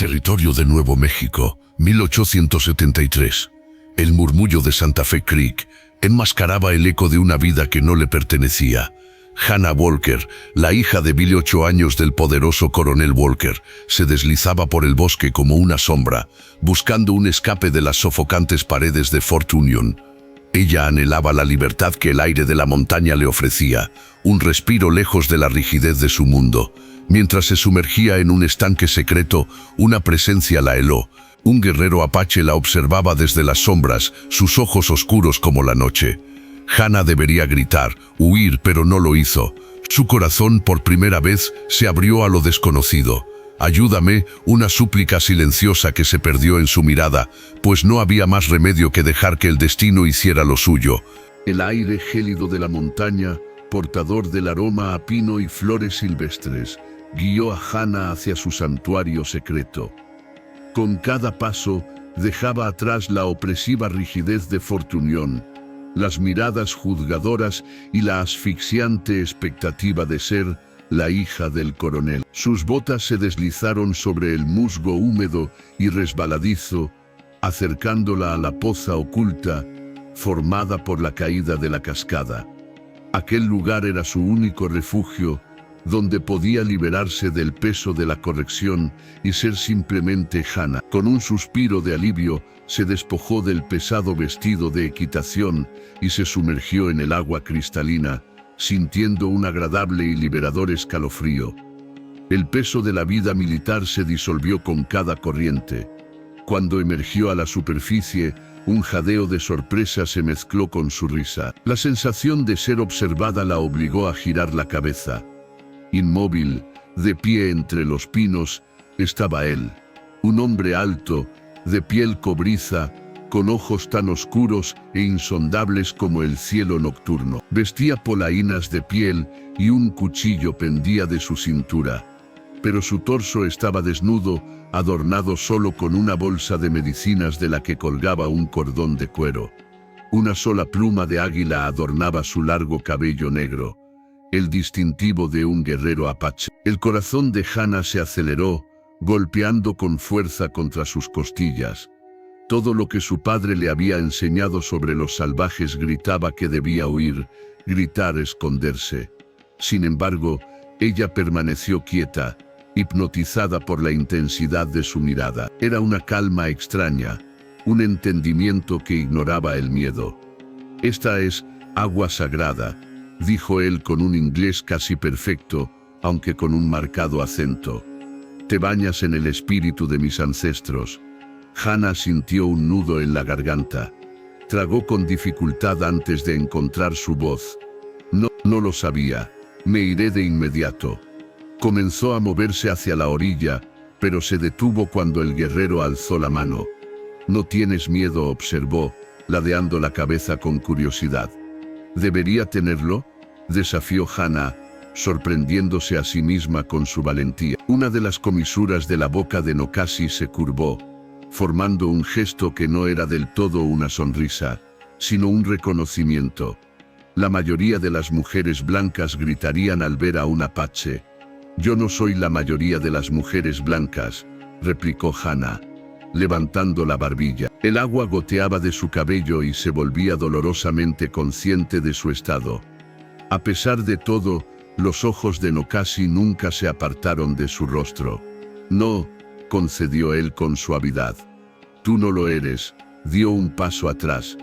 Territorio de Nuevo México, 1873. El murmullo de Santa Fe Creek enmascaraba el eco de una vida que no le pertenecía. Hannah Walker, la hija de Billy, 8 años, del poderoso coronel Walker, se deslizaba por el bosque como una sombra, buscando un escape de las sofocantes paredes de Fort Union. Ella anhelaba la libertad que el aire de la montaña le ofrecía, un respiro lejos de la rigidez de su mundo. Mientras se sumergía en un estanque secreto, una presencia la heló. Un guerrero apache la observaba desde las sombras, sus ojos oscuros como la noche. Hannah debería gritar, huir, pero no lo hizo. Su corazón por primera vez se abrió a lo desconocido. «Ayúdame», una súplica silenciosa que se perdió en su mirada, pues no había más remedio que dejar que el destino hiciera lo suyo. El aire gélido de la montaña, portador del aroma a pino y flores silvestres, guió a Hannah hacia su santuario secreto. Con cada paso, dejaba atrás la opresiva rigidez de Fort Union, las miradas juzgadoras y la asfixiante expectativa de ser la hija del coronel. Sus botas se deslizaron sobre el musgo húmedo y resbaladizo, acercándola a la poza oculta, formada por la caída de la cascada. Aquel lugar era su único refugio, donde podía liberarse del peso de la corrección y ser simplemente Hannah. Con un suspiro de alivio, se despojó del pesado vestido de equitación y se sumergió en el agua cristalina, sintiendo un agradable y liberador escalofrío. El peso de la vida militar se disolvió con cada corriente. Cuando emergió a la superficie, un jadeo de sorpresa se mezcló con su risa. La sensación de ser observada la obligó a girar la cabeza. Inmóvil, de pie entre los pinos, estaba él. Un hombre alto, de piel cobriza, con ojos tan oscuros e insondables como el cielo nocturno. Vestía polainas de piel y un cuchillo pendía de su cintura. Pero su torso estaba desnudo, adornado solo con una bolsa de medicinas de la que colgaba un cordón de cuero. Una sola pluma de águila adornaba su largo cabello negro, el distintivo de un guerrero apache. El corazón de Hannah se aceleró, golpeando con fuerza contra sus costillas. Todo lo que su padre le había enseñado sobre los salvajes gritaba que debía huir, gritar, esconderse. Sin embargo, ella permaneció quieta, hipnotizada por la intensidad de su mirada. Era una calma extraña, un entendimiento que ignoraba el miedo. «Esta es agua sagrada», dijo él con un inglés casi perfecto, aunque con un marcado acento. «Te bañas en el espíritu de mis ancestros». Hannah sintió un nudo en la garganta. Tragó con dificultad antes de encontrar su voz. No lo sabía. Me iré de inmediato». Comenzó a moverse hacia la orilla, pero se detuvo cuando el guerrero alzó la mano. «¿No tienes miedo?», observó, ladeando la cabeza con curiosidad. «¿Debería tenerlo?», desafió Hannah, sorprendiéndose a sí misma con su valentía. Una de las comisuras de la boca de Nokasi se curvó, formando un gesto que no era del todo una sonrisa, sino un reconocimiento. La mayoría de las mujeres blancas gritarían al ver a un apache. «Yo no soy la mayoría de las mujeres blancas», replicó Hannah, levantando la barbilla. El agua goteaba de su cabello y se volvía dolorosamente consciente de su estado. A pesar de todo, los ojos de Nokasi nunca se apartaron de su rostro. «No», concedió él con suavidad. «Tú no lo eres», dio un paso atrás.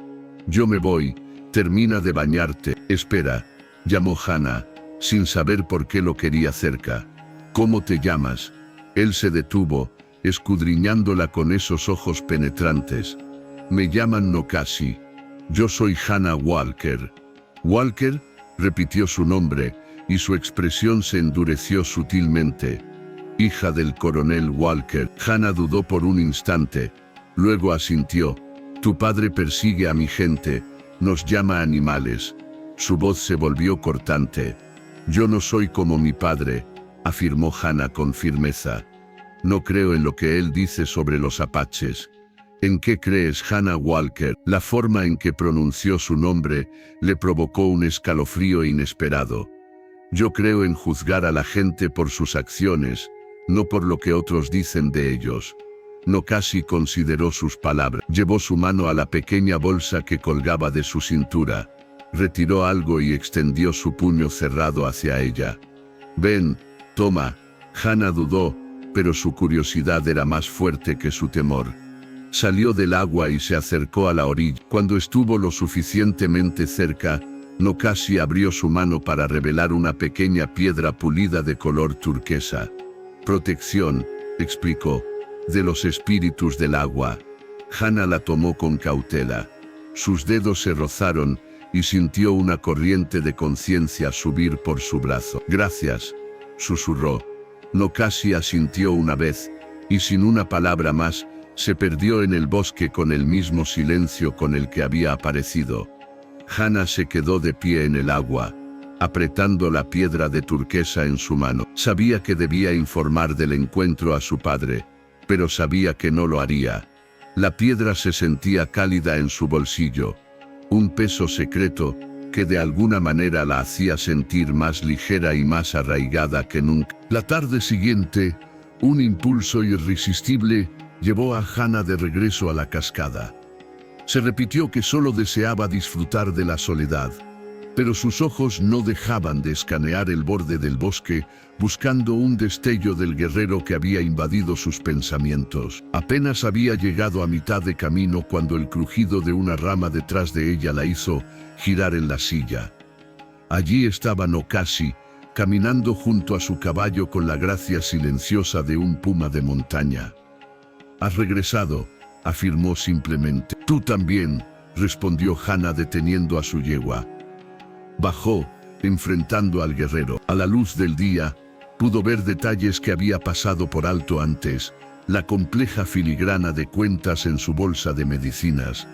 «Yo me voy, termina de bañarte». «Espera», llamó Hannah, sin saber por qué lo quería cerca. «¿Cómo te llamas?». Él se detuvo, escudriñándola con esos ojos penetrantes. «Me llaman Nokasi. Yo soy Hannah Walker». «¿Walker?», repitió su nombre, y su expresión se endureció sutilmente. «Hija del coronel Walker». Hannah dudó por un instante, luego asintió. «Tu padre persigue a mi gente, nos llama animales». Su voz se volvió cortante. «Yo no soy como mi padre», afirmó Hannah con firmeza. «No creo en lo que él dice sobre los apaches». «¿En qué crees, Hannah Walker?». La forma en que pronunció su nombre le provocó un escalofrío inesperado. «Yo creo en juzgar a la gente por sus acciones», no por lo que otros dicen de ellos. Nokashi consideró sus palabras. Llevó su mano a la pequeña bolsa que colgaba de su cintura. Retiró algo y extendió su puño cerrado hacia ella. «Ven, toma». Hana dudó, pero su curiosidad era más fuerte que su temor. Salió del agua y se acercó a la orilla. Cuando estuvo lo suficientemente cerca, Nokashi abrió su mano para revelar una pequeña piedra pulida de color turquesa. «Protección», explicó, «de los espíritus del agua». Hana la tomó con cautela. Sus dedos se rozaron y sintió una corriente de conciencia subir por su brazo. «Gracias», susurró. Nokashi asintió una vez, y sin una palabra más, se perdió en el bosque con el mismo silencio con el que había aparecido. Hana se quedó de pie en el agua, apretando la piedra de turquesa en su mano. Sabía que debía informar del encuentro a su padre, pero sabía que no lo haría. La piedra se sentía cálida en su bolsillo, un peso secreto que de alguna manera la hacía sentir más ligera y más arraigada que nunca. La tarde siguiente, un impulso irresistible llevó a Hana de regreso a la cascada. Se repitió que solo deseaba disfrutar de la soledad, pero sus ojos no dejaban de escanear el borde del bosque, buscando un destello del guerrero que había invadido sus pensamientos. Apenas había llegado a mitad de camino cuando el crujido de una rama detrás de ella la hizo girar en la silla. Allí estaba Nokashi, caminando junto a su caballo con la gracia silenciosa de un puma de montaña. «Has regresado», afirmó simplemente. «Tú también», respondió Hana deteniendo a su yegua. Bajó, enfrentando al guerrero. A la luz del día, pudo ver detalles que había pasado por alto antes, la compleja filigrana de cuentas en su bolsa de medicinas,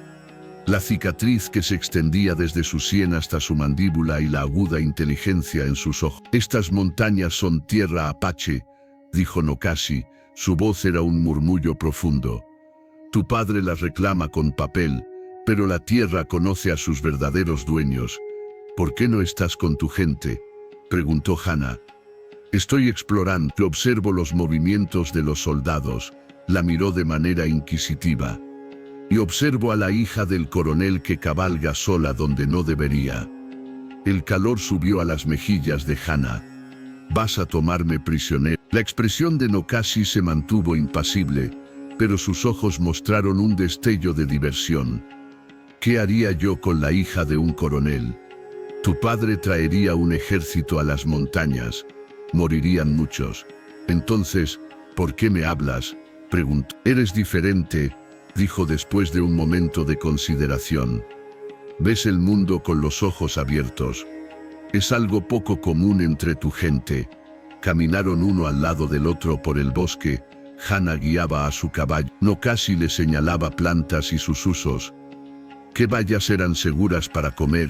la cicatriz que se extendía desde su sien hasta su mandíbula y la aguda inteligencia en sus ojos. «Estas montañas son tierra apache», dijo Nokashi, su voz era un murmullo profundo. «Tu padre las reclama con papel, pero la tierra conoce a sus verdaderos dueños. ¿Por qué no estás con tu gente?», preguntó Hana. «Estoy explorando, observo los movimientos de los soldados», la miró de manera inquisitiva. «Y observo a la hija del coronel que cabalga sola donde no debería». El calor subió a las mejillas de Hana. «¿Vas a tomarme prisionero?». La expresión de Nokashi se mantuvo impasible, pero sus ojos mostraron un destello de diversión. «¿Qué haría yo con la hija de un coronel? Tu padre traería un ejército a las montañas. Morirían muchos. Entonces, ¿por qué me hablas?», preguntó. «Eres diferente», dijo después de un momento de consideración. «Ves el mundo con los ojos abiertos. Es algo poco común entre tu gente». Caminaron uno al lado del otro por el bosque. Hana guiaba a su caballo. Nokashi le señalaba plantas y sus usos. ¿Qué bayas eran seguras para comer?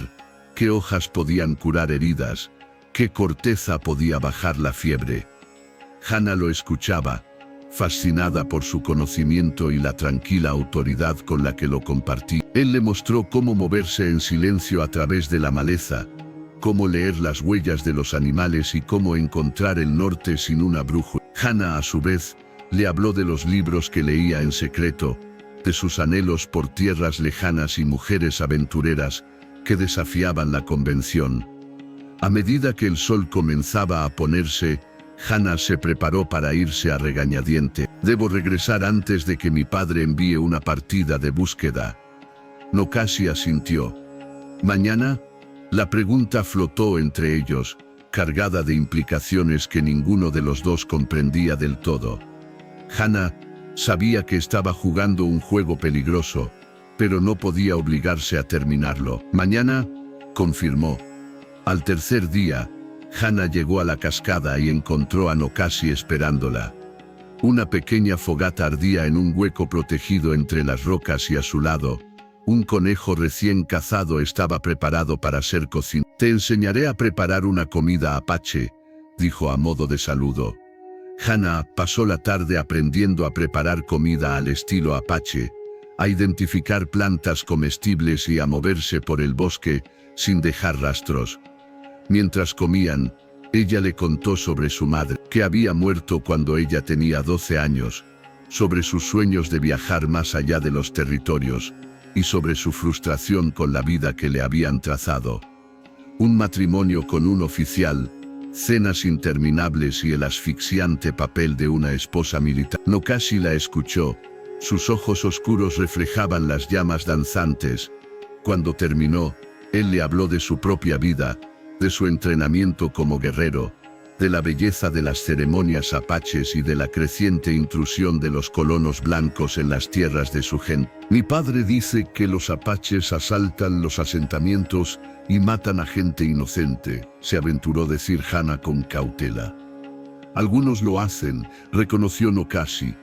¿Qué hojas podían curar heridas? ¿Qué corteza podía bajar la fiebre? Hana lo escuchaba, fascinada por su conocimiento y la tranquila autoridad con la que lo compartía. Él le mostró cómo moverse en silencio a través de la maleza, cómo leer las huellas de los animales y cómo encontrar el norte sin una brújula. Hana, a su vez, le habló de los libros que leía en secreto, de sus anhelos por tierras lejanas y mujeres aventureras que desafiaban la convención. A medida que el sol comenzaba a ponerse, Hana se preparó para irse a regañadiente. «Debo regresar antes de que mi padre envíe una partida de búsqueda». Nokashi asintió. «¿Mañana?». La pregunta flotó entre ellos, cargada de implicaciones que ninguno de los dos comprendía del todo. Hana sabía que estaba jugando un juego peligroso, pero no podía obligarse a terminarlo. «Mañana», confirmó. Al tercer día, Hana llegó a la cascada y encontró a Nokashi esperándola. Una pequeña fogata ardía en un hueco protegido entre las rocas y a su lado, un conejo recién cazado estaba preparado para ser cocinado. «Te enseñaré a preparar una comida apache», dijo a modo de saludo. Hana pasó la tarde aprendiendo a preparar comida al estilo apache, a identificar plantas comestibles y a moverse por el bosque sin dejar rastros. Mientras comían, Ella le contó sobre su madre, que había muerto cuando ella tenía 12 años, sobre sus sueños de viajar más allá de los territorios, y sobre su frustración con la vida que le habían trazado. Un matrimonio con un oficial, cenas interminables y el asfixiante papel de una esposa militar. Nokashi la escuchó. Sus ojos oscuros reflejaban las llamas danzantes. Cuando terminó, él le habló de su propia vida, de su entrenamiento como guerrero, de la belleza de las ceremonias apaches y de la creciente intrusión de los colonos blancos en las tierras de su gente. Mi padre dice que los apaches asaltan los asentamientos y matan a gente inocente, se aventuró decir Hana con cautela. Algunos lo hacen, reconoció Nokashi.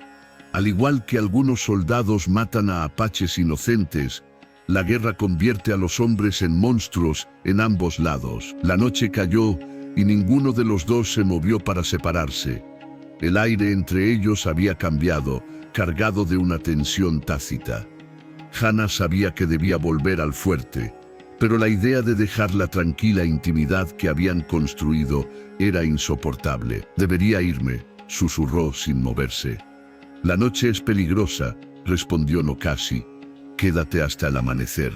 Al igual que algunos soldados matan a apaches inocentes, la guerra convierte a los hombres en monstruos en ambos lados. La noche cayó y ninguno de los dos se movió para separarse. El aire entre ellos había cambiado, cargado de una tensión tácita. Hana sabía que debía volver al fuerte, pero la idea de dejar la tranquila intimidad que habían construido era insoportable. Debería irme, susurró sin moverse. La noche es peligrosa, respondió Nokashi. Quédate hasta el amanecer.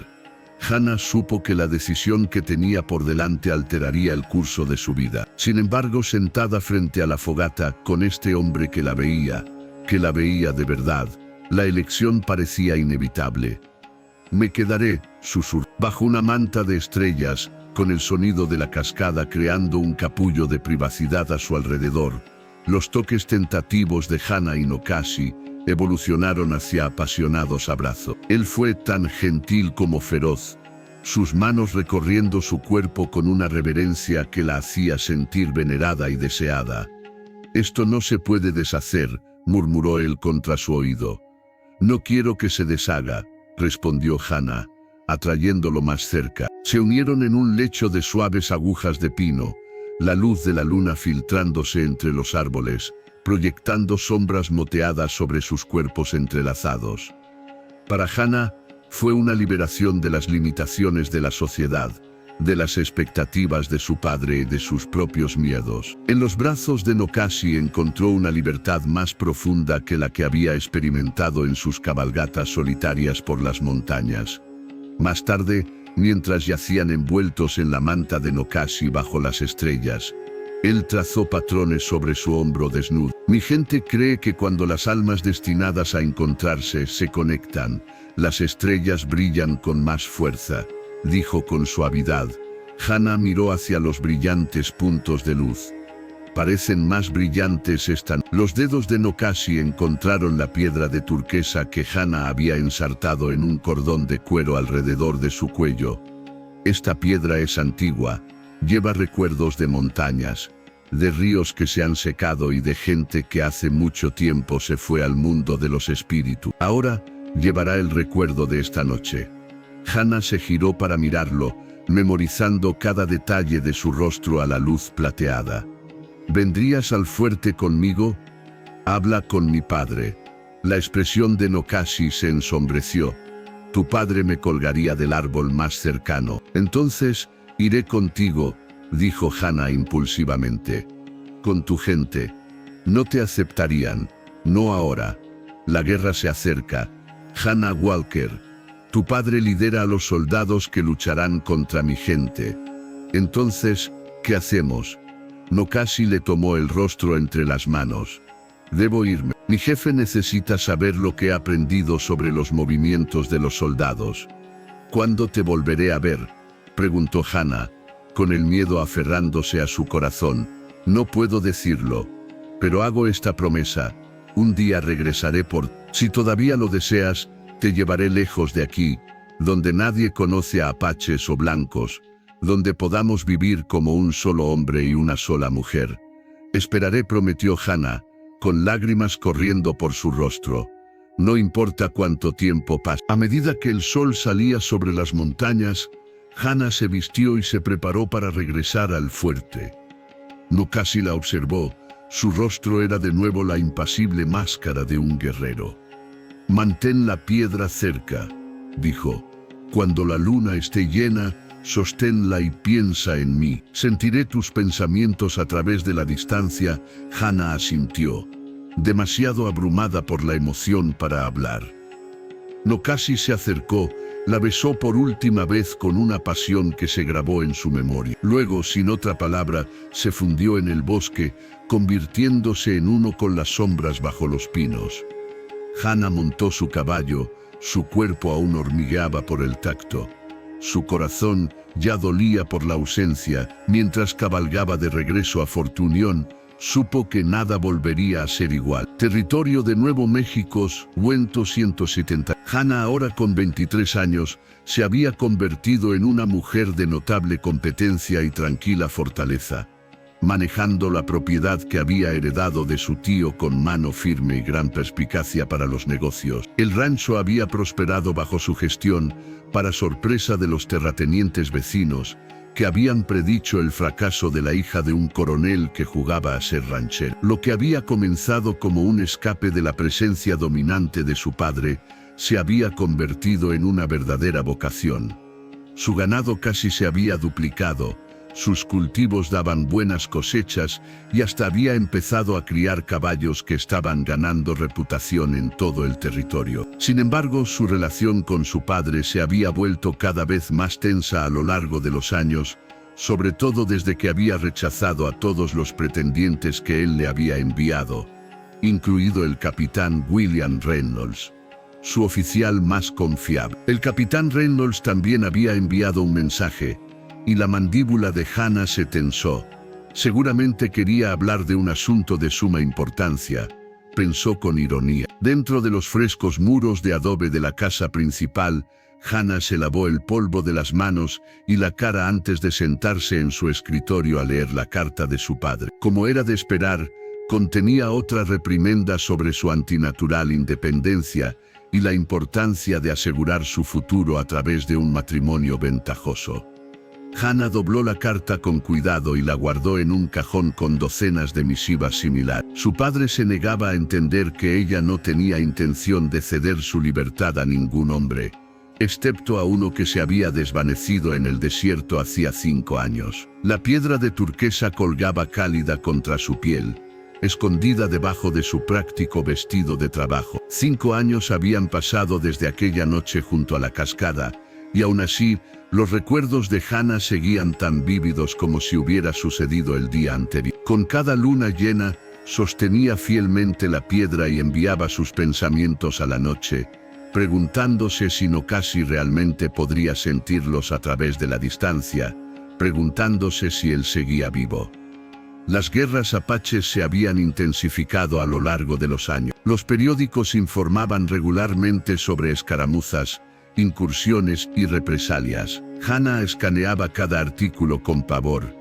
Hana supo que la decisión que tenía por delante alteraría el curso de su vida. Sin embargo, sentada frente a la fogata con este hombre que la veía de verdad, la elección parecía inevitable. Me quedaré, susurró, bajo una manta de estrellas, con el sonido de la cascada creando un capullo de privacidad a su alrededor. Los toques tentativos de Hana y Nokashi evolucionaron hacia apasionados abrazos. Él fue tan gentil como feroz, sus manos recorriendo su cuerpo con una reverencia que la hacía sentir venerada y deseada. Esto no se puede deshacer, murmuró él contra su oído. No quiero que se deshaga, respondió Hana, atrayéndolo más cerca. Se unieron en un lecho de suaves agujas de pino, la luz de la luna filtrándose entre los árboles, proyectando sombras moteadas sobre sus cuerpos entrelazados. Para Hana, fue una liberación de las limitaciones de la sociedad, de las expectativas de su padre y de sus propios miedos. En los brazos de Nokashi encontró una libertad más profunda que la que había experimentado en sus cabalgatas solitarias por las montañas. Más tarde, mientras yacían envueltos en la manta de Nokashi bajo las estrellas, él trazó patrones sobre su hombro desnudo. Mi gente cree que cuando las almas destinadas a encontrarse se conectan, las estrellas brillan con más fuerza, dijo con suavidad. Hana miró hacia los brillantes puntos de luz. Parecen más brillantes esta noche. Los dedos de Nokashi encontraron la piedra de turquesa que Hana había ensartado en un cordón de cuero alrededor de su cuello. Esta piedra es antigua, lleva recuerdos de montañas, de ríos que se han secado y de gente que hace mucho tiempo se fue al mundo de los espíritus. Ahora, llevará el recuerdo de esta noche. Hana se giró para mirarlo, memorizando cada detalle de su rostro a la luz plateada. ¿Vendrías al fuerte conmigo? Habla con mi padre. La expresión de Nokashi se ensombreció. Tu padre me colgaría del árbol más cercano. Entonces, iré contigo, dijo Hana impulsivamente. Con tu gente. No te aceptarían. No ahora. La guerra se acerca. Hana Walker. Tu padre lidera a los soldados que lucharán contra mi gente. Entonces, ¿qué hacemos? Nokashi le tomó el rostro entre las manos. Debo irme. Mi jefe necesita saber lo que he aprendido sobre los movimientos de los soldados. ¿Cuándo te volveré a ver?, preguntó Hana, con el miedo aferrándose a su corazón. No puedo decirlo, pero hago esta promesa. Un día regresaré por... Si todavía lo deseas, te llevaré lejos de aquí, donde nadie conoce a apaches o blancos, donde podamos vivir como un solo hombre y una sola mujer. Esperaré, prometió Hana, con lágrimas corriendo por su rostro. No importa cuánto tiempo pase. A medida que el sol salía sobre las montañas, Hana se vistió y se preparó para regresar al fuerte. Nokashi la observó. Su rostro era de nuevo la impasible máscara de un guerrero. Mantén la piedra cerca, dijo. Cuando la luna esté llena, Sosténla y piensa en mí. Sentiré tus pensamientos a través de la distancia. Hannah asintió, demasiado abrumada por la emoción para hablar. Nokasi se acercó, la besó por última vez con una pasión que se grabó en su memoria. Luego, sin otra palabra, se fundió en el bosque, convirtiéndose en uno con las sombras bajo los pinos. Hannah montó su caballo, su cuerpo aún hormigueaba por el tacto. Su corazón ya dolía por la ausencia. Mientras cabalgaba de regreso a Fort Union, supo que nada volvería a ser igual. Territorio de Nuevo México, Wento 170. Hannah, ahora con 23 años, se había convertido en una mujer de notable competencia y tranquila fortaleza, manejando la propiedad que había heredado de su tío con mano firme y gran perspicacia para los negocios. El rancho había prosperado bajo su gestión, para sorpresa de los terratenientes vecinos, que habían predicho el fracaso de la hija de un coronel que jugaba a ser ranchero. Lo que había comenzado como un escape de la presencia dominante de su padre, se había convertido en una verdadera vocación. Su ganado casi se había duplicado, sus cultivos daban buenas cosechas y hasta había empezado a criar caballos que estaban ganando reputación en todo el territorio. Sin embargo, su relación con su padre se había vuelto cada vez más tensa a lo largo de los años, sobre todo desde que había rechazado a todos los pretendientes que él le había enviado, incluido el capitán William Reynolds, su oficial más confiable. El capitán Reynolds también había enviado un mensaje, y la mandíbula de Hannah se tensó. Seguramente quería hablar de un asunto de suma importancia, pensó con ironía. Dentro de los frescos muros de adobe de la casa principal, Hannah se lavó el polvo de las manos y la cara antes de sentarse en su escritorio a leer la carta de su padre. Como era de esperar, contenía otra reprimenda sobre su antinatural independencia y la importancia de asegurar su futuro a través de un matrimonio ventajoso. Hannah dobló la carta con cuidado y la guardó en un cajón con docenas de misivas similares. Su padre se negaba a entender que ella no tenía intención de ceder su libertad a ningún hombre, excepto a uno que se había desvanecido en el desierto hacía 5 años. La piedra de turquesa colgaba cálida contra su piel, escondida debajo de su práctico vestido de trabajo. 5 años habían pasado desde aquella noche junto a la cascada, y aún así, los recuerdos de Hannah seguían tan vívidos como si hubiera sucedido el día anterior. Con cada luna llena, sostenía fielmente la piedra y enviaba sus pensamientos a la noche, preguntándose si Nokasi realmente podría sentirlos a través de la distancia, preguntándose si él seguía vivo. Las guerras apaches se habían intensificado a lo largo de los años. Los periódicos informaban regularmente sobre escaramuzas, incursiones y represalias. Hannah escaneaba cada artículo con pavor,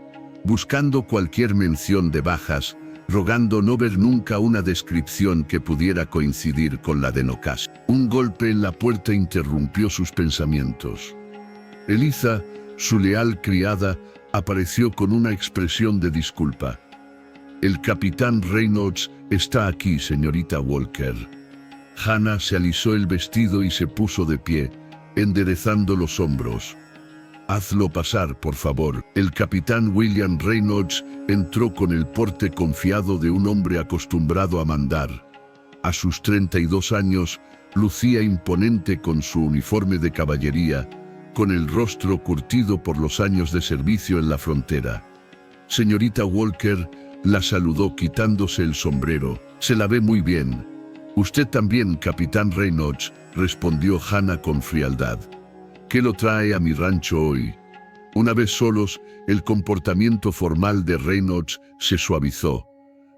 buscando cualquier mención de bajas, rogando no ver nunca una descripción que pudiera coincidir con la de Nokasi. Un golpe en la puerta interrumpió sus pensamientos. Eliza, su leal criada, apareció con una expresión de disculpa. «El capitán Reynolds está aquí, señorita Walker». Hannah se alisó el vestido y se puso de pie, enderezando los hombros. «Hazlo pasar, por favor». El capitán William Reynolds entró con el porte confiado de un hombre acostumbrado a mandar. A sus 32 años, lucía imponente con su uniforme de caballería, con el rostro curtido por los años de servicio en la frontera. «Señorita Walker», la saludó quitándose el sombrero. «Se la ve muy bien». «Usted también, capitán Reynolds», respondió Hannah con frialdad. «¿Qué lo trae a mi rancho hoy?». Una vez solos, el comportamiento formal de Reynolds se suavizó.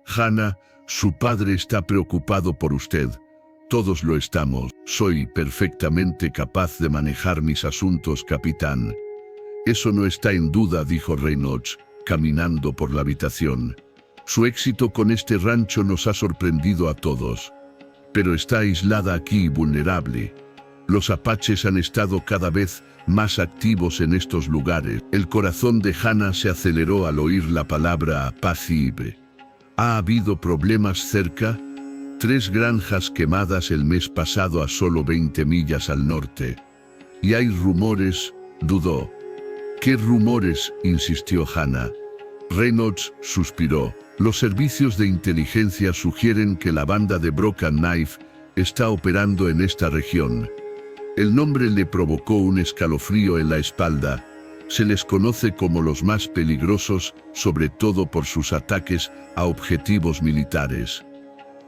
«Hannah, su padre está preocupado por usted. Todos lo estamos. Soy perfectamente capaz de manejar mis asuntos, capitán». «Eso no está en duda», dijo Reynolds, caminando por la habitación. «Su éxito con este rancho nos ha sorprendido a todos. Pero está aislada aquí y vulnerable. Los apaches han estado cada vez más activos en estos lugares». El corazón de Hannah se aceleró al oír la palabra apacible. «¿Ha habido problemas cerca?». 3 granjas quemadas el mes pasado a solo 20 millas al norte. «Y hay rumores», dudó. ¿Qué rumores?, insistió Hannah. Reynolds suspiró. Los servicios de inteligencia sugieren que la banda de Broken Knife está operando en esta región. El nombre le provocó un escalofrío en la espalda. Se les conoce como los más peligrosos, sobre todo por sus ataques a objetivos militares.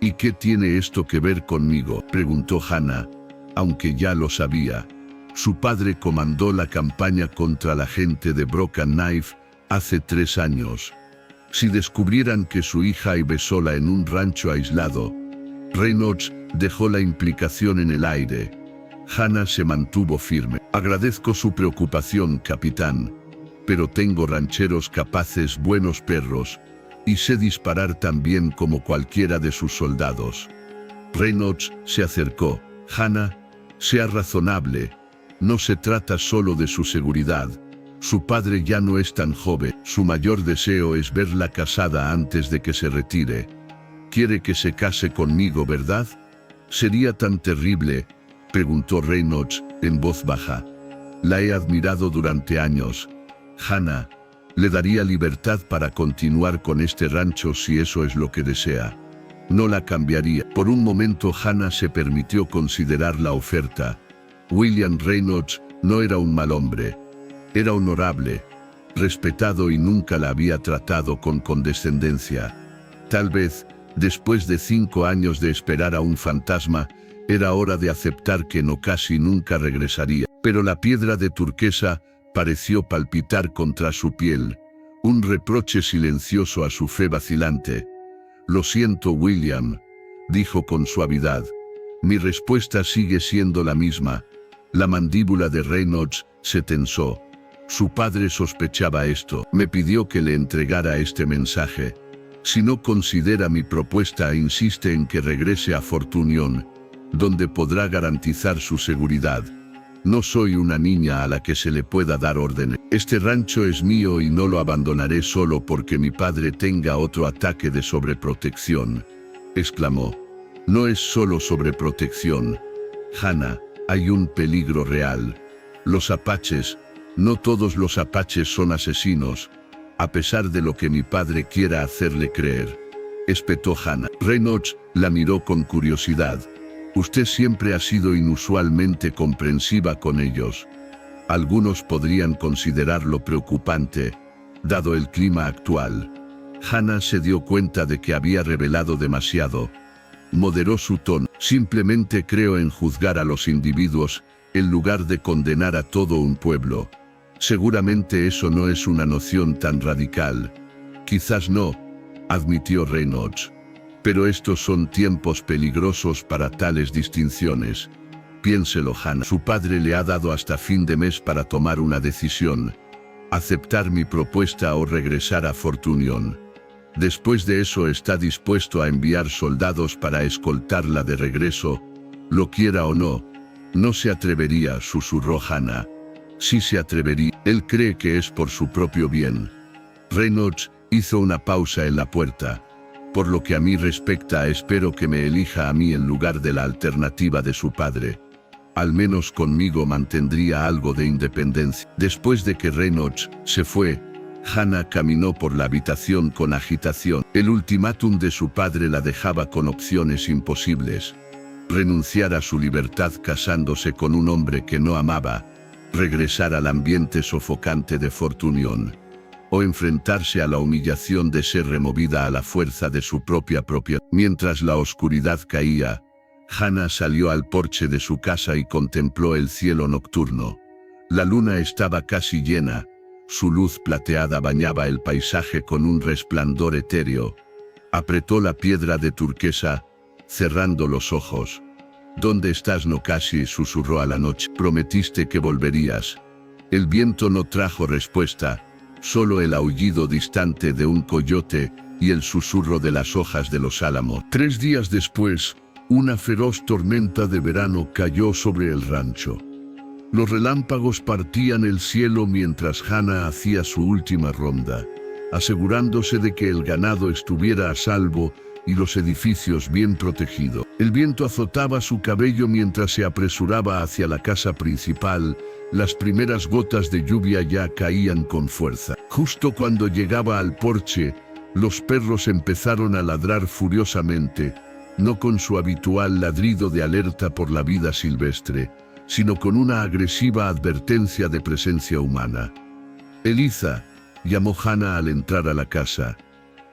¿Y qué tiene esto que ver conmigo?, preguntó Hannah, aunque ya lo sabía. Su padre comandó la campaña contra la gente de Broken Knife hace 3 años. Si descubrieran que su hija vive sola en un rancho aislado. Reynolds dejó la implicación en el aire. Hannah se mantuvo firme. Agradezco su preocupación, capitán. Pero tengo rancheros capaces, buenos perros, y sé disparar tan bien como cualquiera de sus soldados. Reynolds se acercó. Hannah, sea razonable. No se trata solo de su seguridad. Su padre ya no es tan joven. Su mayor deseo es verla casada antes de que se retire. Quiere que se case conmigo, ¿verdad? ¿Sería tan terrible?, preguntó Reynolds en voz baja. La he admirado durante años. Hannah, le daría libertad para continuar con este rancho si eso es lo que desea. No la cambiaría. Por un momento Hannah se permitió considerar la oferta. William Reynolds no era un mal hombre. Era honorable, respetado y nunca la había tratado con condescendencia. Tal vez, después de 5 años de esperar a un fantasma, era hora de aceptar que no casi nunca regresaría. Pero la piedra de turquesa pareció palpitar contra su piel, un reproche silencioso a su fe vacilante. Lo siento, William, dijo con suavidad. Mi respuesta sigue siendo la misma. La mandíbula de Reynolds se tensó. Su padre sospechaba esto. Me pidió que le entregara este mensaje. Si no considera mi propuesta e insiste en que regrese a Fort Union, donde podrá garantizar su seguridad. No soy una niña a la que se le pueda dar órdenes. Este rancho es mío y no lo abandonaré solo porque mi padre tenga otro ataque de sobreprotección, exclamó. No es solo sobreprotección. Hannah, hay un peligro real. Los apaches, no todos los apaches son asesinos, a pesar de lo que mi padre quiera hacerle creer, espetó Hannah. Reynolds la miró con curiosidad. Usted siempre ha sido inusualmente comprensiva con ellos. Algunos podrían considerarlo preocupante, dado el clima actual. Hannah se dio cuenta de que había revelado demasiado. Moderó su tono. Simplemente creo en juzgar a los individuos, en lugar de condenar a todo un pueblo. Seguramente eso no es una noción tan radical. Quizás no, admitió Reynolds. Pero estos son tiempos peligrosos para tales distinciones. Piénselo, Hannah. Su padre le ha dado hasta fin de mes para tomar una decisión. Aceptar mi propuesta o regresar a Fort Union. Después de eso está dispuesto a enviar soldados para escoltarla de regreso, lo quiera o no. No se atrevería, susurró Hannah. Sí se atrevería. Él cree que es por su propio bien. Reynolds hizo una pausa en la puerta. Por lo que a mí respecta, espero que me elija a mí en lugar de la alternativa de su padre. Al menos conmigo mantendría algo de independencia. Después de que Reynolds se fue, Hannah caminó por la habitación con agitación. El ultimátum de su padre la dejaba con opciones imposibles. Renunciar a su libertad casándose con un hombre que no amaba, regresar al ambiente sofocante de Fort Union, o enfrentarse a la humillación de ser removida a la fuerza de su propia propiedad. Mientras la oscuridad caía, Hannah salió al porche de su casa y contempló el cielo nocturno. La luna estaba casi llena. Su luz plateada bañaba el paisaje con un resplandor etéreo. Apretó la piedra de turquesa, cerrando los ojos. ¿Dónde estás, Nokashi?, susurró a la noche. Prometiste que volverías. El viento no trajo respuesta, solo el aullido distante de un coyote y el susurro de las hojas de los álamos. 3 días después, una feroz tormenta de verano cayó sobre el rancho. Los relámpagos partían el cielo mientras Hannah hacía su última ronda, asegurándose de que el ganado estuviera a salvo y los edificios bien protegidos. El viento azotaba su cabello mientras se apresuraba hacia la casa principal. Las primeras gotas de lluvia ya caían con fuerza. Justo cuando llegaba al porche, los perros empezaron a ladrar furiosamente, no con su habitual ladrido de alerta por la vida silvestre, sino con una agresiva advertencia de presencia humana. «Eliza», llamó Hannah al entrar a la casa,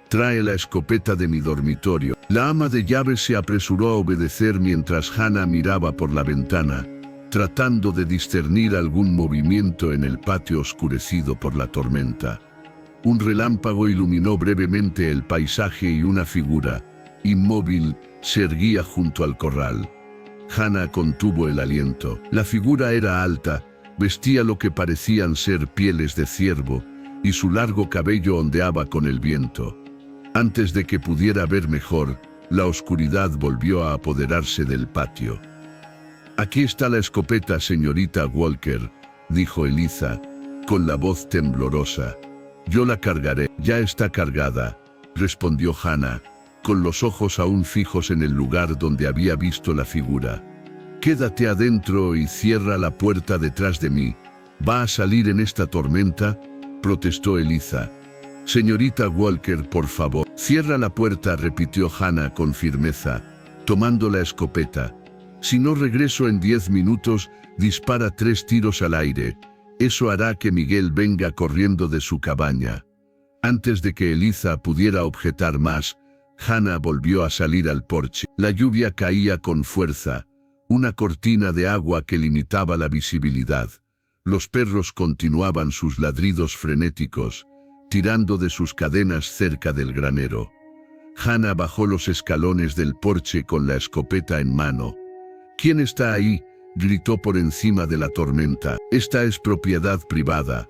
«trae la escopeta de mi dormitorio». La ama de llaves se apresuró a obedecer mientras Hannah miraba por la ventana, tratando de discernir algún movimiento en el patio oscurecido por la tormenta. Un relámpago iluminó brevemente el paisaje y una figura, inmóvil, se erguía junto al corral. Hannah contuvo el aliento. La figura era alta, vestía lo que parecían ser pieles de ciervo, y su largo cabello ondeaba con el viento. Antes de que pudiera ver mejor, la oscuridad volvió a apoderarse del patio. «Aquí está la escopeta, señorita Walker», dijo Eliza, con la voz temblorosa. «Yo la cargaré». «Ya está cargada», respondió Hannah, con los ojos aún fijos en el lugar donde había visto la figura. «Quédate adentro y cierra la puerta detrás de mí. ¿Va a salir en esta tormenta?», protestó Eliza. «Señorita Walker, por favor». «Cierra la puerta», repitió Hannah con firmeza, tomando la escopeta. «Si no regreso en 10 minutos, dispara 3 tiros al aire. Eso hará que Miguel venga corriendo de su cabaña». Antes de que Eliza pudiera objetar más, Hannah volvió a salir al porche. La lluvia caía con fuerza, una cortina de agua que limitaba la visibilidad. Los perros continuaban sus ladridos frenéticos, tirando de sus cadenas cerca del granero. Hannah bajó los escalones del porche con la escopeta en mano. «¿Quién está ahí?», gritó por encima de la tormenta. «Esta es propiedad privada».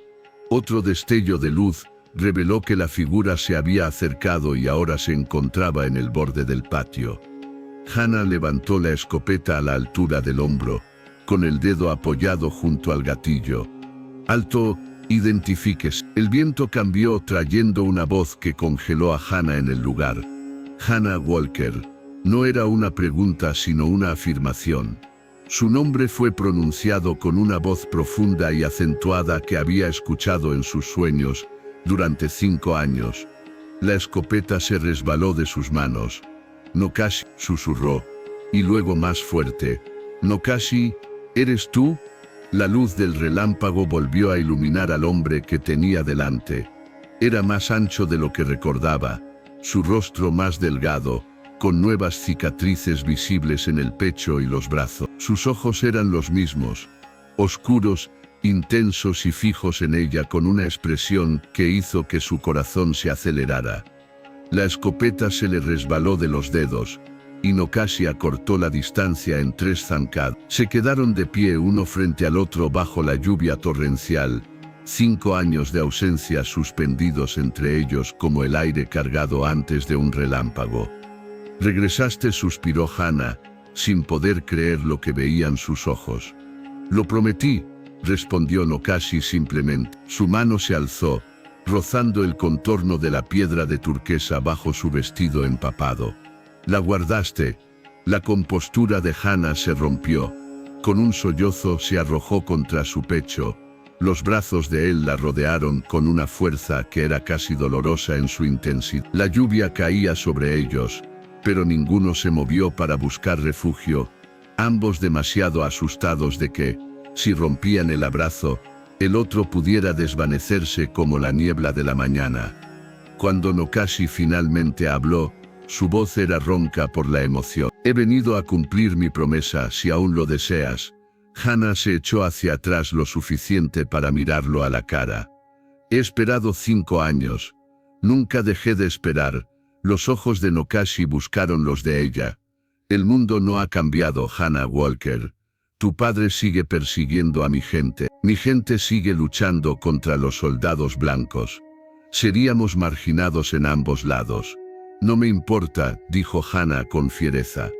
Otro destello de luz reveló que la figura se había acercado y ahora se encontraba en el borde del patio. Hannah levantó la escopeta a la altura del hombro, con el dedo apoyado junto al gatillo. «Alto, identifíquese». El viento cambió trayendo una voz que congeló a Hannah en el lugar. «Hannah Walker». No era una pregunta sino una afirmación. Su nombre fue pronunciado con una voz profunda y acentuada que había escuchado en sus sueños durante 5 años. La escopeta se resbaló de sus manos. «Nokashi», susurró, y luego más fuerte. «Nokashi, ¿eres tú?». La luz del relámpago volvió a iluminar al hombre que tenía delante. Era más ancho de lo que recordaba, su rostro más delgado, con nuevas cicatrices visibles en el pecho y los brazos. Sus ojos eran los mismos, oscuros, intensos y fijos en ella, con una expresión que hizo que su corazón se acelerara. La escopeta se le resbaló de los dedos, y Nokashi acortó la distancia en 3 zancadas. Se quedaron de pie uno frente al otro bajo la lluvia torrencial, 5 años de ausencia suspendidos entre ellos como el aire cargado antes de un relámpago. «Regresaste», suspiró Hannah, sin poder creer lo que veían sus ojos. «Lo prometí», respondió Nokashi simplemente. Su mano se alzó, rozando el contorno de la piedra de turquesa bajo su vestido empapado. «La guardaste». La compostura de Hannah se rompió. Con un sollozo se arrojó contra su pecho. Los brazos de él la rodearon con una fuerza que era casi dolorosa en su intensidad. La lluvia caía sobre ellos, pero ninguno se movió para buscar refugio, ambos demasiado asustados de que, si rompían el abrazo, el otro pudiera desvanecerse como la niebla de la mañana. Cuando Nokashi finalmente habló, su voz era ronca por la emoción. «He venido a cumplir mi promesa, si aún lo deseas». Hannah se echó hacia atrás lo suficiente para mirarlo a la cara. «He esperado 5 años. Nunca dejé de esperar». Los ojos de Nokashi buscaron los de ella. «El mundo no ha cambiado, Hannah Walker. Tu padre sigue persiguiendo a mi gente. Mi gente sigue luchando contra los soldados blancos. Seríamos marginados en ambos lados». «No me importa», dijo Hannah con fiereza.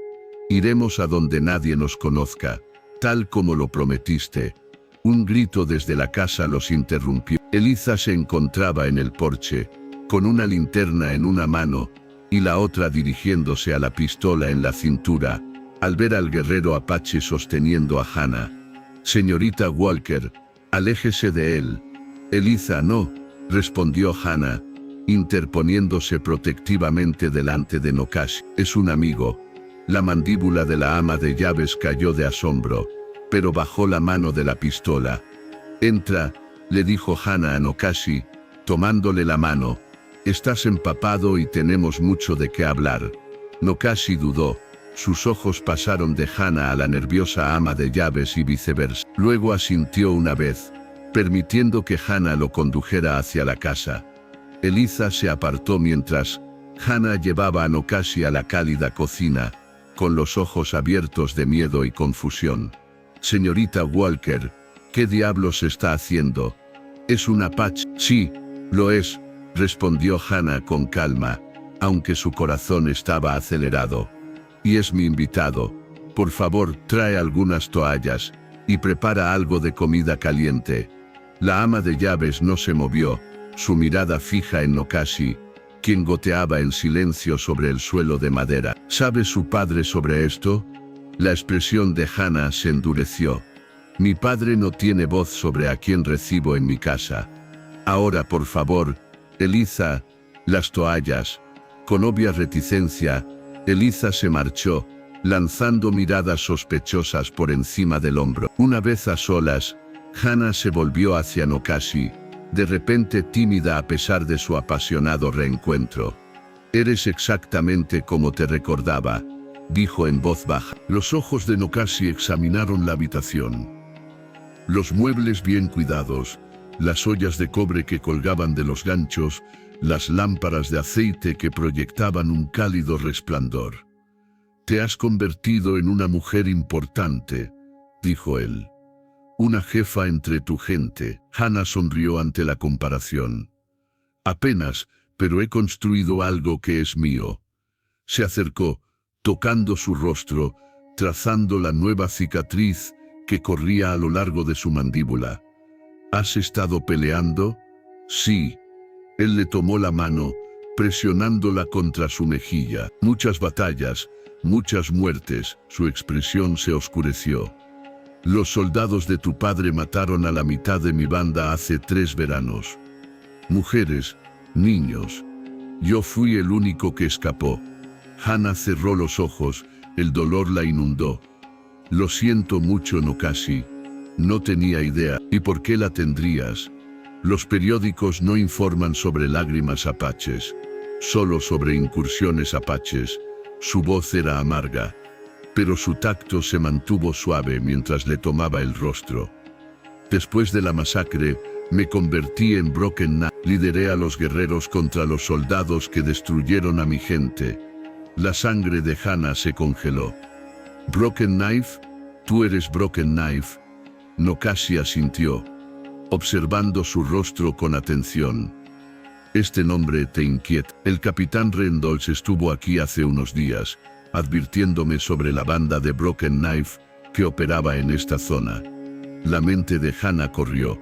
«Iremos a donde nadie nos conozca, tal como lo prometiste». Un grito desde la casa los interrumpió. Eliza se encontraba en el porche, con una linterna en una mano y la otra dirigiéndose a la pistola en la cintura. al ver al guerrero apache sosteniendo a Hana. «Señorita Walker, aléjese de él». «Eliza, no», respondió Hana, interponiéndose protectivamente delante de Nokashi. «Es un amigo». La mandíbula de la ama de llaves cayó de asombro, pero bajó la mano de la pistola. «Entra», le dijo Hana a Nokashi, tomándole la mano. «Estás empapado y tenemos mucho de qué hablar». Nokashi dudó. Sus ojos pasaron de Hana a la nerviosa ama de llaves y viceversa. Luego asintió una vez, permitiendo que Hana lo condujera hacia la casa. Eliza se apartó mientras Hana llevaba a Nokashi a la cálida cocina, con los ojos abiertos de miedo y confusión. «Señorita Walker, ¿qué diablos está haciendo? ¿Es un apache?» «Sí, lo es», respondió Hana con calma, aunque su corazón estaba acelerado. «Y es mi invitado. Por favor, trae algunas toallas y prepara algo de comida caliente». La ama de llaves no se movió, su mirada fija en Nokashi, quien goteaba en silencio sobre el suelo de madera. «¿Sabe su padre sobre esto?» La expresión de Hana se endureció. «Mi padre no tiene voz sobre a quién recibo en mi casa. Ahora, por favor, Eliza, las toallas». Con obvia reticencia, Eliza se marchó, lanzando miradas sospechosas por encima del hombro. Una vez a solas, Hana se volvió hacia Nokashi, de repente tímida a pesar de su apasionado reencuentro. «Eres exactamente como te recordaba», dijo en voz baja. Los ojos de Nokashi examinaron la habitación. Los muebles bien cuidados, las ollas de cobre que colgaban de los ganchos, las lámparas de aceite que proyectaban un cálido resplandor. «Te has convertido en una mujer importante», dijo él. «Una jefa entre tu gente». Hana sonrió ante la comparación. «Apenas, pero he construido algo que es mío». Se acercó, tocando su rostro, trazando la nueva cicatriz que corría a lo largo de su mandíbula. «¿Has estado peleando?» «Sí». Él le tomó la mano, presionándola contra su mejilla. «Muchas batallas, muchas muertes». Su expresión se oscureció. «Los soldados de tu padre mataron a la mitad de mi banda hace 3 veranos. Mujeres, niños. Yo fui el único que escapó». Hana cerró los ojos, el dolor la inundó. «Lo siento mucho, Nokashi. No tenía idea». «¿Y por qué la tendrías? Los periódicos no informan sobre lágrimas apaches, solo sobre incursiones apaches». Su voz era amarga, pero su tacto se mantuvo suave mientras le tomaba el rostro. «Después de la masacre, me convertí en Broken Knife. Lideré a los guerreros contra los soldados que destruyeron a mi gente». La sangre de Hana se congeló. «¿Broken Knife? ¿Tú eres Broken Knife?» Nokashi asintió, observando su rostro con atención. «Este nombre te inquieta. El capitán Reynolds estuvo aquí hace unos días, advirtiéndome sobre la banda de Broken Knife que operaba en esta zona». La mente de Hana corrió.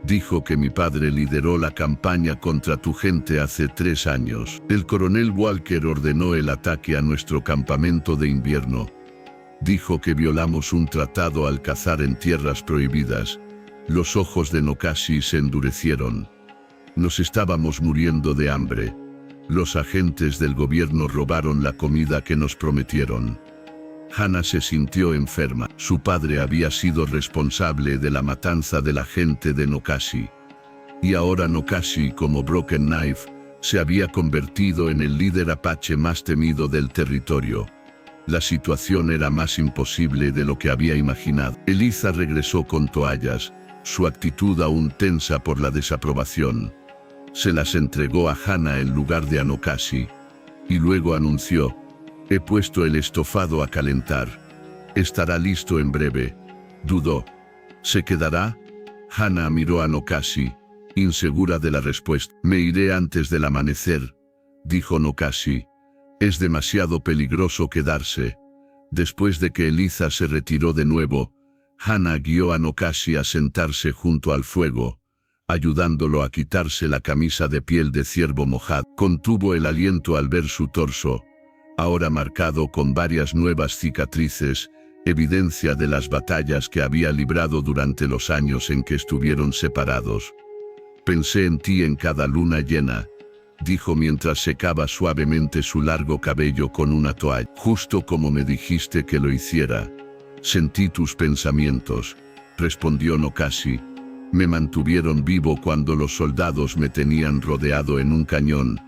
«Dijo que mi padre lideró la campaña contra tu gente hace 3 años. El coronel Walker ordenó el ataque a nuestro campamento de invierno. Dijo que violamos un tratado al cazar en tierras prohibidas». Los ojos de Nokashi se endurecieron. «Nos estábamos muriendo de hambre. Los agentes del gobierno robaron la comida que nos prometieron». Hana se sintió enferma. Su padre había sido responsable de la matanza de la gente de Nokashi. Y ahora Nokashi, como Broken Knife, se había convertido en el líder apache más temido del territorio. La situación era más imposible de lo que había imaginado. Eliza regresó con toallas, su actitud aún tensa por la desaprobación. Se las entregó a Hana en lugar de a Nokashi, y luego anunció: «He puesto el estofado a calentar. Estará listo en breve». Dudó. «¿Se quedará?» Hana miró a Nokashi, insegura de la respuesta. «Me iré antes del amanecer», dijo Nokashi. «Es demasiado peligroso quedarse». Después de que Eliza se retiró de nuevo, Hana guió a Nokashi a sentarse junto al fuego, ayudándolo a quitarse la camisa de piel de ciervo mojada. Contuvo el aliento al ver su torso, ahora marcado con varias nuevas cicatrices, evidencia de las batallas que había librado durante los años en que estuvieron separados. Pensé en ti en cada luna llena, dijo mientras secaba suavemente su largo cabello con una toalla. Justo como me dijiste que lo hiciera. Sentí tus pensamientos, respondió Nokashi. Me mantuvieron vivo cuando los soldados me tenían rodeado en un cañón,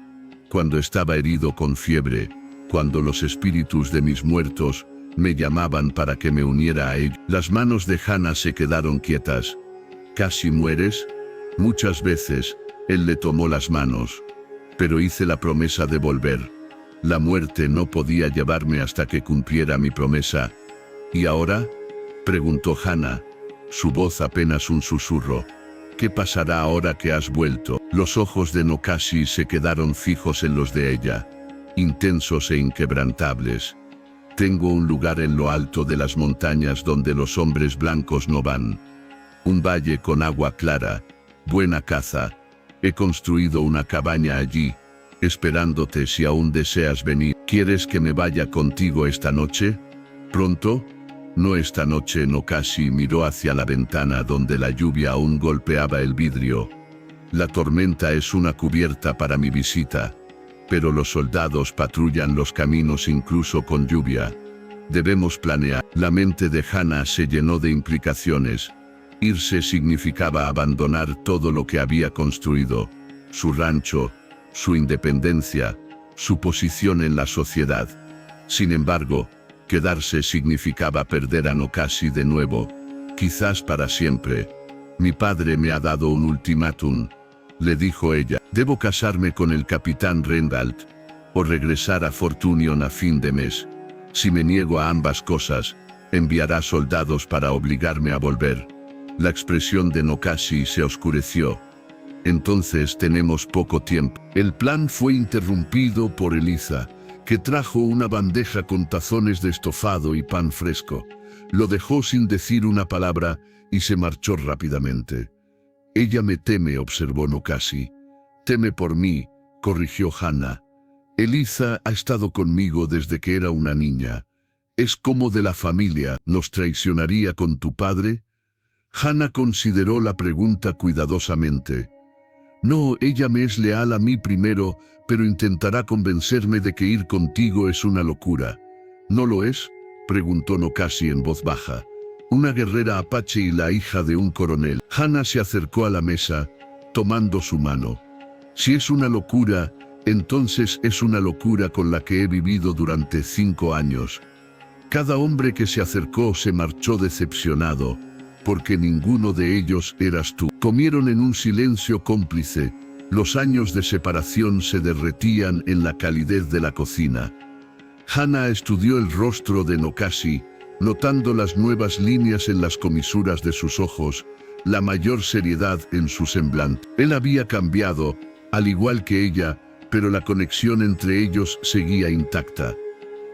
cuando estaba herido con fiebre, cuando los espíritus de mis muertos me llamaban para que me uniera a ellos. Las manos de Hana se quedaron quietas. ¿Casi mueres? Muchas veces, él le tomó las manos. Pero hice la promesa de volver. La muerte no podía llevarme hasta que cumpliera mi promesa. ¿Y ahora?, preguntó Hana, su voz apenas un susurro. ¿Qué pasará ahora que has vuelto? Los ojos de Nokashi se quedaron fijos en los de ella, intensos e inquebrantables. Tengo un lugar en lo alto de las montañas donde los hombres blancos no van. Un valle con agua clara, buena caza. He construido una cabaña allí, esperándote si aún deseas venir. ¿Quieres que me vaya contigo esta noche? ¿Pronto? No esta noche. Nokashi miró hacia la ventana donde la lluvia aún golpeaba el vidrio. La tormenta es una cubierta para mi visita. Pero los soldados patrullan los caminos incluso con lluvia. Debemos planear. La mente de Hana se llenó de implicaciones. Irse significaba abandonar todo lo que había construido, su rancho, su independencia, su posición en la sociedad. Sin embargo, quedarse significaba perder a Nokashi de nuevo, quizás para siempre. Mi padre me ha dado un ultimátum, le dijo ella. Debo casarme con el capitán Rendalt, o regresar a Fortunion a fin de mes. Si me niego a ambas cosas, enviará soldados para obligarme a volver. La expresión de Nokashi se oscureció. Entonces tenemos poco tiempo. El plan fue interrumpido por Eliza, que trajo una bandeja con tazones de estofado y pan fresco. Lo dejó sin decir una palabra y se marchó rápidamente. Ella me teme, observó Nokashi. Teme por mí, corrigió Hana. Eliza ha estado conmigo desde que era una niña. Es como de la familia. ¿Nos traicionaría con tu padre? Hana consideró la pregunta cuidadosamente. No, ella me es leal a mí primero, pero intentará convencerme de que ir contigo es una locura. ¿No lo es?, preguntó Nokashi en voz baja. Una guerrera apache y la hija de un coronel. Hana se acercó a la mesa, tomando su mano. Si es una locura, entonces es una locura con la que he vivido durante 5 años. Cada hombre que se acercó se marchó decepcionado, porque ninguno de ellos eras tú. Comieron en un silencio cómplice. Los años de separación se derretían en la calidez de la cocina. Hana estudió el rostro de Nokashi, notando las nuevas líneas en las comisuras de sus ojos, la mayor seriedad en su semblante. Él había cambiado, al igual que ella, pero la conexión entre ellos seguía intacta.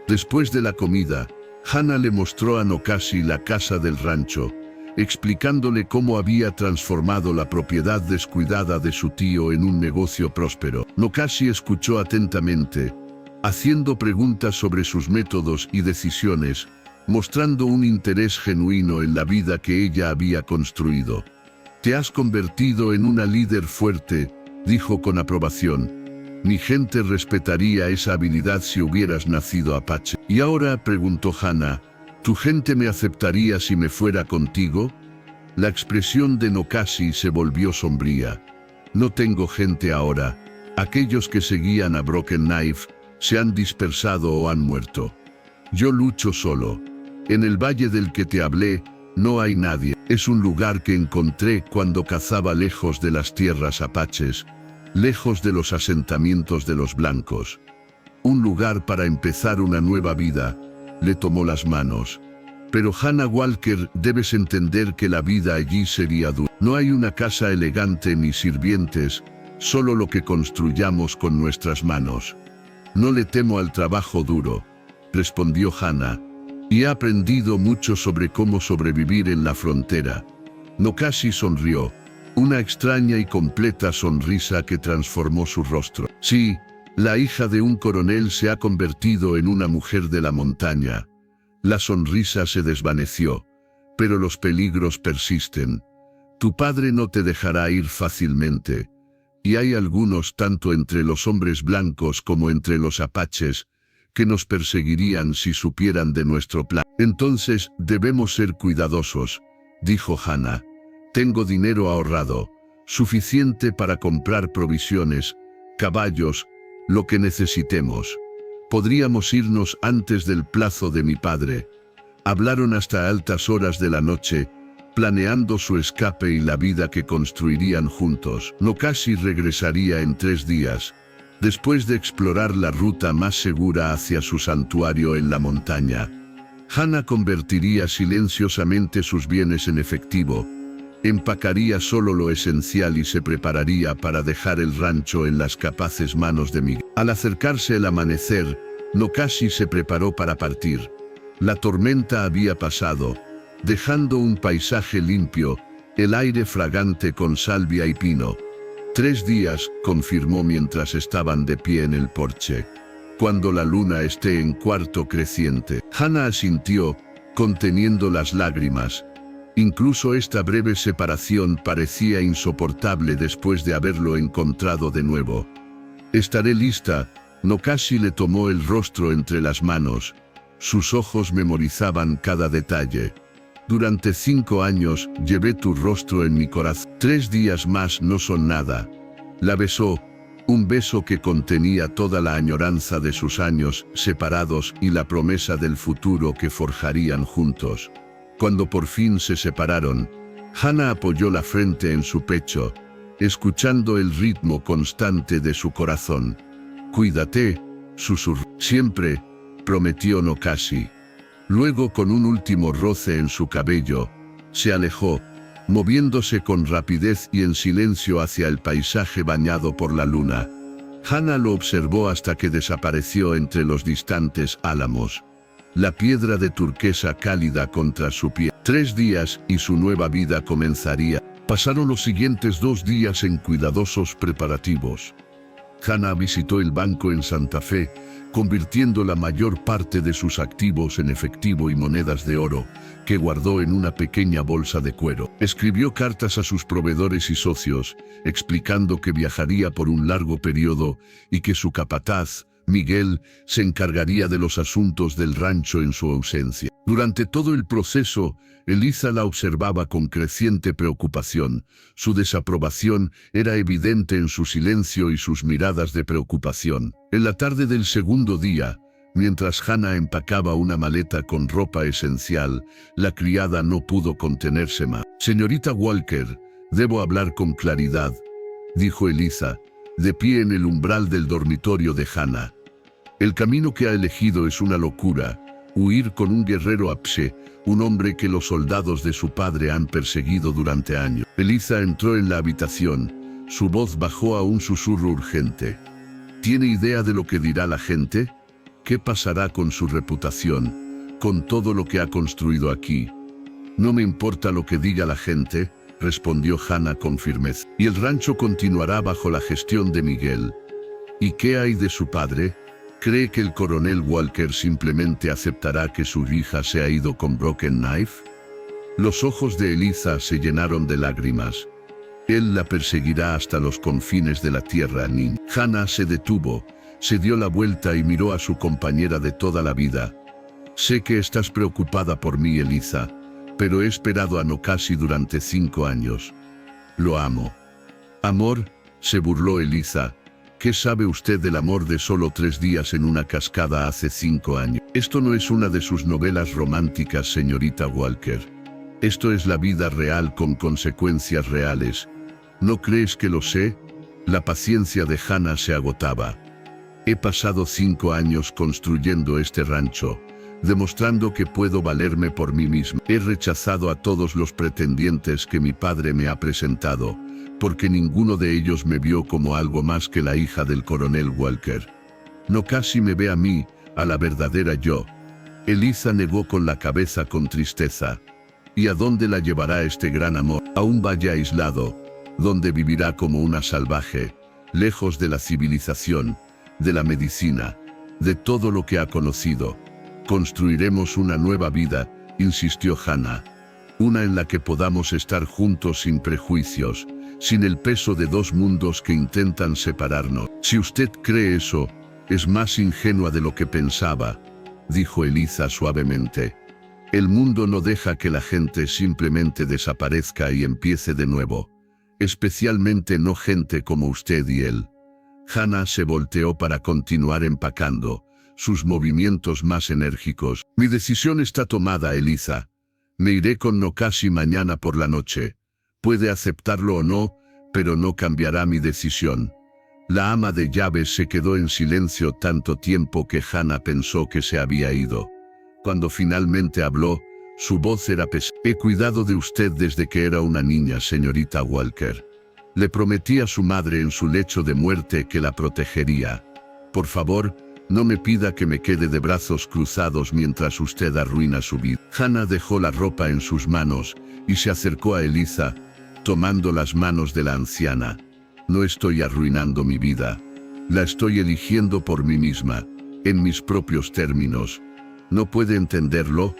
Después de la comida, Hana le mostró a Nokashi la casa del rancho, explicándole cómo había transformado la propiedad descuidada de su tío en un negocio próspero. Nokashi escuchó atentamente, haciendo preguntas sobre sus métodos y decisiones, mostrando un interés genuino en la vida que ella había construido. Te has convertido en una líder fuerte, dijo con aprobación. Mi gente respetaría esa habilidad si hubieras nacido apache. ¿Y ahora?, preguntó Hana, ¿tu gente me aceptaría si me fuera contigo? La expresión de Nokashi se volvió sombría. No tengo gente ahora. Aquellos que seguían a Broken Knife se han dispersado o han muerto. Yo lucho solo. En el valle del que te hablé, no hay nadie. Es un lugar que encontré cuando cazaba lejos de las tierras apaches, lejos de los asentamientos de los blancos. Un lugar para empezar una nueva vida. Le tomó las manos. Pero Hana Walker, debes entender que la vida allí sería dura. No hay una casa elegante ni sirvientes, solo lo que construyamos con nuestras manos. No le temo al trabajo duro, respondió Hana, y he aprendido mucho sobre cómo sobrevivir en la frontera. Nokashi sonrió, una extraña y completa sonrisa que transformó su rostro. Sí, La hija de un coronel se ha convertido en una mujer de la montaña. La sonrisa se desvaneció, pero los peligros persisten. Tu padre no te dejará ir fácilmente, y hay algunos tanto entre los hombres blancos como entre los apaches, que nos perseguirían si supieran de nuestro plan. Entonces debemos ser cuidadosos, dijo Hannah. Tengo dinero ahorrado, suficiente para comprar provisiones, caballos, lo que necesitemos. Podríamos irnos antes del plazo de mi padre. Hablaron hasta altas horas de la noche, planeando su escape y la vida que construirían juntos. Nokasi regresaría en 3 días, después de explorar la ruta más segura hacia su santuario en la montaña. Hannah convertiría silenciosamente sus bienes en efectivo, empacaría solo lo esencial y se prepararía para dejar el rancho en las capaces manos de Miguel. Al acercarse el amanecer, Nokasi se preparó para partir. La tormenta había pasado, dejando un paisaje limpio, el aire fragante con salvia y pino. 3 días, confirmó mientras estaban de pie en el porche. Cuando la luna esté en cuarto creciente. Hannah asintió, conteniendo las lágrimas. Incluso esta breve separación parecía insoportable después de haberlo encontrado de nuevo. Estaré lista. Nokasi le tomó el rostro entre las manos. Sus ojos memorizaban cada detalle. Durante 5 años llevé tu rostro en mi corazón. 3 días más no son nada. La besó, un beso que contenía toda la añoranza de sus años separados y la promesa del futuro que forjarían juntos. Cuando por fin se separaron, Hannah apoyó la frente en su pecho, escuchando el ritmo constante de su corazón. Cuídate, susurró. Siempre, prometió Nokasi. Luego, con un último roce en su cabello, se alejó, moviéndose con rapidez y en silencio hacia el paisaje bañado por la luna. Hannah lo observó hasta que desapareció entre los distantes álamos. La piedra de turquesa cálida contra su piel. 3 días y su nueva vida comenzaría. Pasaron los siguientes 2 días en cuidadosos preparativos. Hannah visitó el banco en Santa Fe, convirtiendo la mayor parte de sus activos en efectivo y monedas de oro, que guardó en una pequeña bolsa de cuero. Escribió cartas a sus proveedores y socios, explicando que viajaría por un largo periodo y que su capataz, Miguel, se encargaría de los asuntos del rancho en su ausencia. Durante todo el proceso, Eliza la observaba con creciente preocupación. Su desaprobación era evidente en su silencio y sus miradas de preocupación. En la tarde del segundo día, mientras Hannah empacaba una maleta con ropa esencial, la criada no pudo contenerse más. «Señorita Walker, debo hablar con claridad», dijo Eliza, de pie en el umbral del dormitorio de Hannah. «El camino que ha elegido es una locura. Huir con un guerrero Apche, un hombre que los soldados de su padre han perseguido durante años». Eliza entró en la habitación. Su voz bajó a un susurro urgente. «¿Tiene idea de lo que dirá la gente? ¿Qué pasará con su reputación, con todo lo que ha construido aquí?» «No me importa lo que diga la gente», respondió Hannah con firmeza. «Y el rancho continuará bajo la gestión de Miguel». «¿Y qué hay de su padre? ¿Cree que el coronel Walker simplemente aceptará que su hija se ha ido con Broken Knife?» Los ojos de Eliza se llenaron de lágrimas. «Él la perseguirá hasta los confines de la tierra, niña». Hannah se detuvo, se dio la vuelta y miró a su compañera de toda la vida. «Sé que estás preocupada por mí, Eliza, pero he esperado a Nokasi durante 5 años. Lo amo». «¿Amor?», se burló Eliza. «¿Qué sabe usted del amor de solo 3 días en una cascada hace 5 años? Esto no es una de sus novelas románticas, señorita Walker. Esto es la vida real con consecuencias reales. ¿No crees que lo sé?». La paciencia de Hannah se agotaba. «He pasado 5 años construyendo este rancho, demostrando que puedo valerme por mí mismo. He rechazado a todos los pretendientes que mi padre me ha presentado, porque ninguno de ellos me vio como algo más que la hija del coronel Walker. Nokasi me ve a mí, a la verdadera yo». Eliza negó con la cabeza con tristeza. «¿Y a dónde la llevará este gran amor? A un valle aislado, donde vivirá como una salvaje, lejos de la civilización, de la medicina, de todo lo que ha conocido. Construiremos una nueva vida, insistió Hannah. Una en la que podamos estar juntos sin prejuicios, sin el peso de dos mundos que intentan separarnos. Si usted cree eso, es más ingenua de lo que pensaba, dijo Eliza suavemente. El mundo no deja que la gente simplemente desaparezca y empiece de nuevo. Especialmente no gente como usted y él. Hannah se volteó para continuar empacando, sus movimientos más enérgicos. Mi decisión está tomada, Eliza. Me iré con Nokashi mañana por la noche. Puede aceptarlo o no, pero no cambiará mi decisión. La ama de llaves se quedó en silencio tanto tiempo que Hannah pensó que se había ido. Cuando finalmente habló, su voz era pesada. He cuidado de usted desde que era una niña, señorita Walker. Le prometí a su madre en su lecho de muerte que la protegería. Por favor, no me pida que me quede de brazos cruzados mientras usted arruina su vida. Hannah dejó la ropa en sus manos y se acercó a Eliza, tomando las manos de la anciana. No estoy arruinando mi vida. La estoy eligiendo por mí misma, en mis propios términos. ¿No puede entenderlo?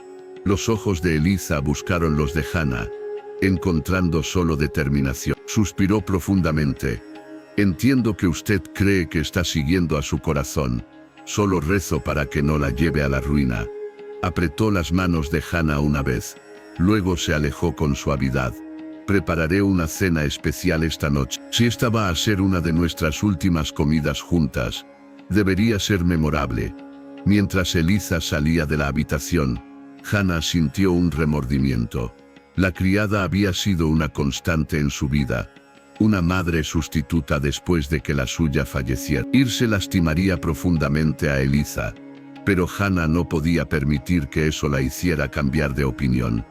Los ojos de Eliza buscaron los de Hannah, encontrando solo determinación. Suspiró profundamente. Entiendo que usted cree que está siguiendo a su corazón. Solo rezo para que no la lleve a la ruina. Apretó las manos de Hannah una vez. Luego se alejó con suavidad. Prepararé una cena especial esta noche. Si esta va a ser una de nuestras últimas comidas juntas, debería ser memorable. Mientras Eliza salía de la habitación, Hannah sintió un remordimiento. La criada había sido una constante en su vida. Una madre sustituta después de que la suya falleciera. Irse lastimaría profundamente a Eliza, pero Hannah no podía permitir que eso la hiciera cambiar de opinión.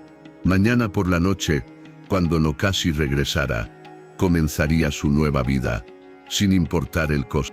Mañana por la noche, cuando Nokashi regresara, comenzaría su nueva vida, sin importar el costo.